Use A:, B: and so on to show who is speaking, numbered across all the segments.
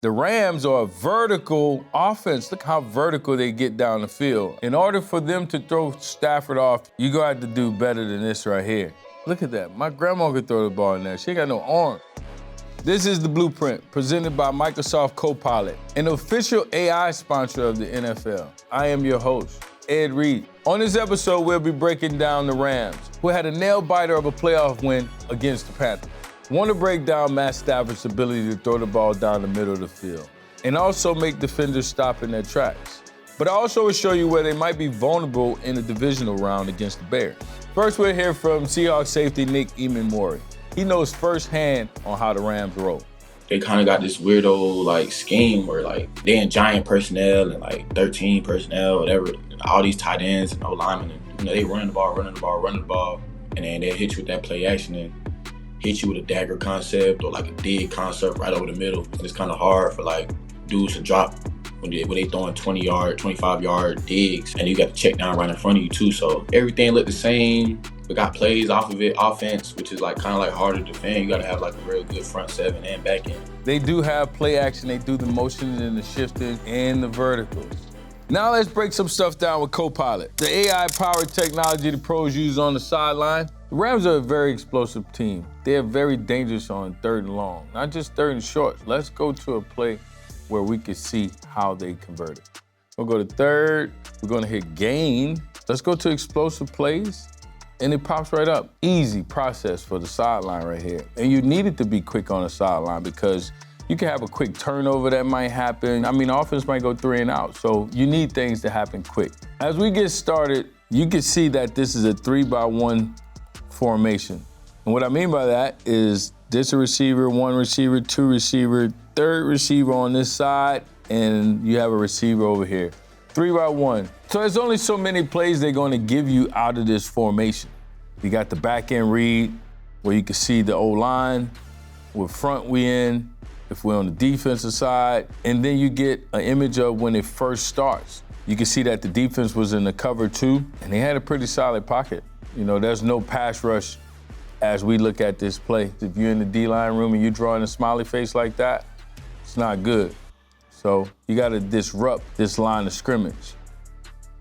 A: The Rams are a vertical offense. Look how vertical they get down the field. In order for them to throw Stafford off, you're going to have to do better than this right here. Look at that. My grandma could throw the ball in there. She ain't got no arm. This is the Blueprint, presented by Microsoft Copilot, an official AI sponsor of the NFL. I am your host, Ed Reed. On this episode, we'll be breaking down the Rams, who had a nail-biter of a playoff win against the Panthers. Want to break down Matt Stafford's ability to throw the ball down the middle of the field and also make defenders stop in their tracks. But I also will show you where they might be vulnerable in the Divisional Round against the Bears. First, we'll hear from Seahawks safety Nick Emmanwori. He knows firsthand on how the Rams roll.
B: They kind of got this weirdo scheme where they in giant personnel and 13 personnel, whatever, and all these tight ends and linemen. And, they running the ball, and then they hit you with that play action and hit you with a dagger concept or a dig concept right over the middle. It's kind of hard for dudes to drop when they throwing 20-yard, 25-yard digs, and you got to check down right in front of you too. So everything looked the same. We got plays off of it, offense, which is kind of harder to defend. You got to have a real good front seven and back end.
A: They do have play action. They do the motions and the shifting and the verticals. Now let's break some stuff down with Copilot, the AI-powered technology the pros use on the sideline. The Rams are a very explosive team. They are very dangerous on third and long, not just third and short. Let's go to a play where we can see how they convert it. We'll go to third. We're going to hit gain. Let's go to explosive plays, and it pops right up. Easy process for the sideline right here. And you need it to be quick on the sideline because you can have a quick turnover that might happen. Offense might go 3 and out, so you need things to happen quick. As we get started, you can see that this is a 3-by-1 formation. And what I mean by that is this a receiver, 1 receiver, 2 receiver, 3rd receiver on this side, and you have a receiver over here. 3-by-1. So there's only so many plays they're going to give you out of this formation. You got the back end read where you can see the O-line, what front we in, if we're on the defensive side, and then you get an image of when it first starts. You can see that the defense was in the cover 2, and they had a pretty solid pocket. There's no pass rush as we look at this play. If you're in the D-line room and you're drawing a smiley face like that, it's not good. So you got to disrupt this line of scrimmage.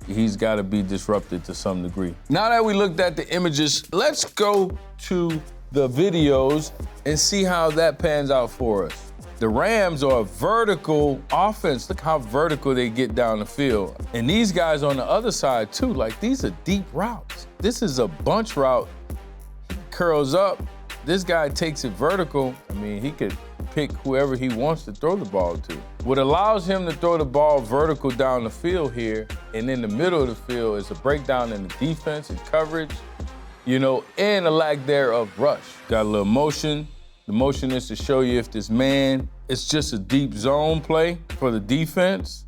A: He's got to be disrupted to some degree. Now that we looked at the images, let's go to the videos and see how that pans out for us. The Rams are a vertical offense. Look how vertical they get down the field. And these guys on the other side too, these are deep routes. This is a bunch route. He curls up. This guy takes it vertical. He could pick whoever he wants to throw the ball to. What allows him to throw the ball vertical down the field here and in the middle of the field is a breakdown in the defense and coverage, and a lack there of rush. Got a little motion. The motion is to show you if this man, it's just a deep zone play for the defense,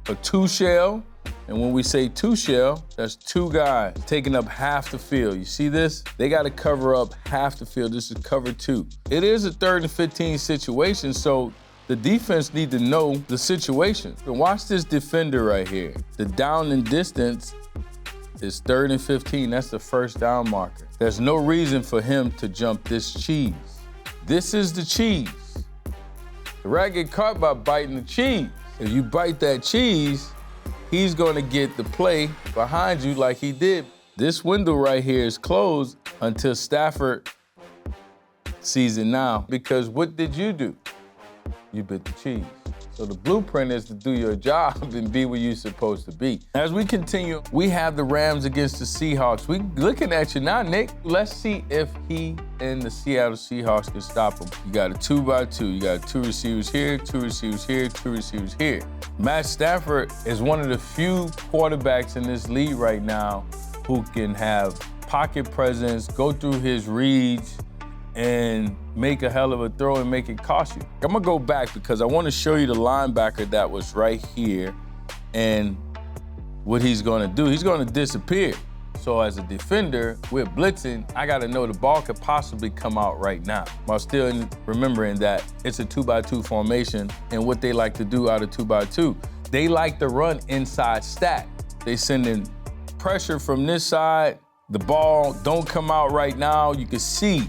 A: a 2-shell. And when we say 2-shell, that's 2 guys taking up half the field. You see this? They got to cover up half the field. This is cover 2. It is a 3rd and 15 situation, so the defense need to know the situation. And watch this defender right here. The down and distance is 3rd and 15. That's the first down marker. There's no reason for him to jump this cheese. This is the cheese. The rat get caught by biting the cheese. If you bite that cheese, he's going to get the play behind you like he did. This window right here is closed until Stafford sees it now. Because what did you do? You bit the cheese. So the blueprint is to do your job and be where you're supposed to be. As we continue, we have the Rams against the Seahawks. We looking at you now, Nick. Let's see if he and the Seattle Seahawks can stop him. You got a 2-by-2. You got 2 receivers here, 2 receivers here, 2 receivers here. Matt Stafford is one of the few quarterbacks in this league right now who can have pocket presence, go through his reads, and make a hell of a throw and make it cost you. I'm gonna go back because I wanna show you the linebacker that was right here and what he's gonna do. He's gonna disappear. So as a defender, we're blitzing, I gotta know the ball could possibly come out right now. While still remembering that it's a 2-by-2 formation and what they like to do out of 2-by-2. They like to run inside stack. They send in pressure from this side. The ball don't come out right now. You can see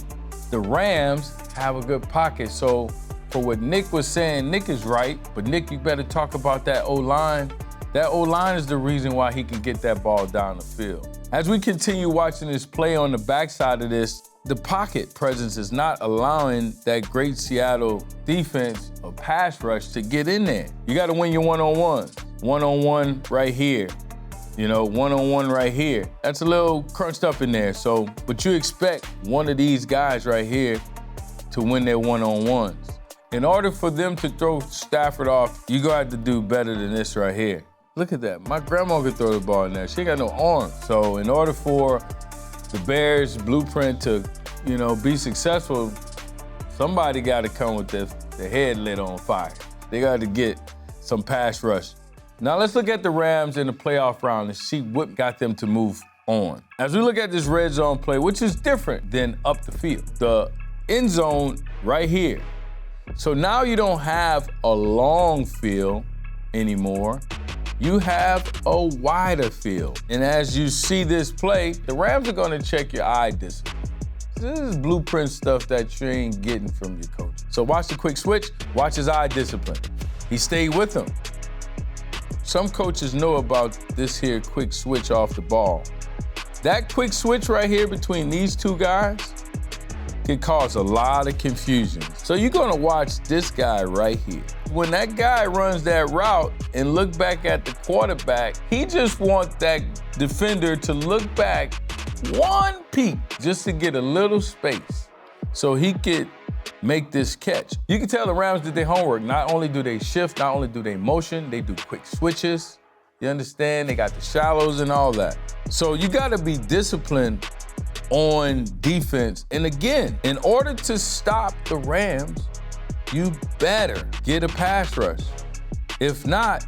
A: the Rams have a good pocket. So for what Nick was saying. Nick is right, but Nick, you better talk about that O-line. That O-line is the reason why he can get that ball down the field. As we continue watching this play on the backside of this, the pocket presence is not allowing that great Seattle defense or pass rush to get in there. You got to win your one-on-ones. One-on-one right here. You know, one-on-one right here. That's a little crunched up in there. So, but you expect one of these guys right here to win their one-on-ones. In order for them to throw Stafford off, you're gonna have to do better than this right here. Look at that. My grandma could throw the ball in there. She ain't got no arms. So in order for the Bears blueprint to, you know, be successful, somebody got to come with their head lit on fire. They got to get some pass rush. Now let's look at the Rams in the playoff round and see what got them to move on. As we look at this red zone play, which is different than up the field, the end zone right here. So now you don't have a long field anymore. You have a wider field. And as you see this play, the Rams are gonna check your eye discipline. This is blueprint stuff that you ain't getting from your coach. So watch the quick switch, watch his eye discipline. He stayed with him. Some coaches know about this here quick switch off the ball. That quick switch right here between these two guys can cause a lot of confusion. So you're gonna watch this guy right here. When that guy runs that route and look back at the quarterback, he just wants that defender to look back one peek just to get a little space so he could make this catch. You can tell the Rams did their homework. Not only do they shift, not only do they motion, they do quick switches. You understand? They got the shallows and all that. So you gotta be disciplined on defense. And again, in order to stop the Rams, you better get a pass rush. If not,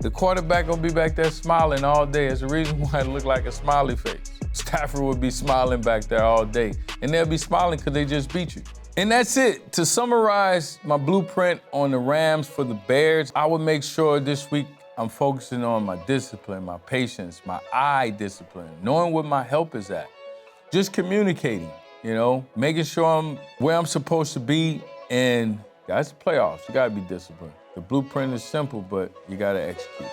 A: the quarterback gonna be back there smiling all day. There's a reason why it looked like a smiley face. Stafford would be smiling back there all day. And they'll be smiling because they just beat you. And that's it. To summarize my blueprint on the Rams for the Bears, I would make sure this week I'm focusing on my discipline, my patience, my eye discipline, knowing where my help is at. Just communicating, you know, making sure I'm where I'm supposed to be. And that's the playoffs. You gotta be disciplined. The blueprint is simple, but you gotta execute.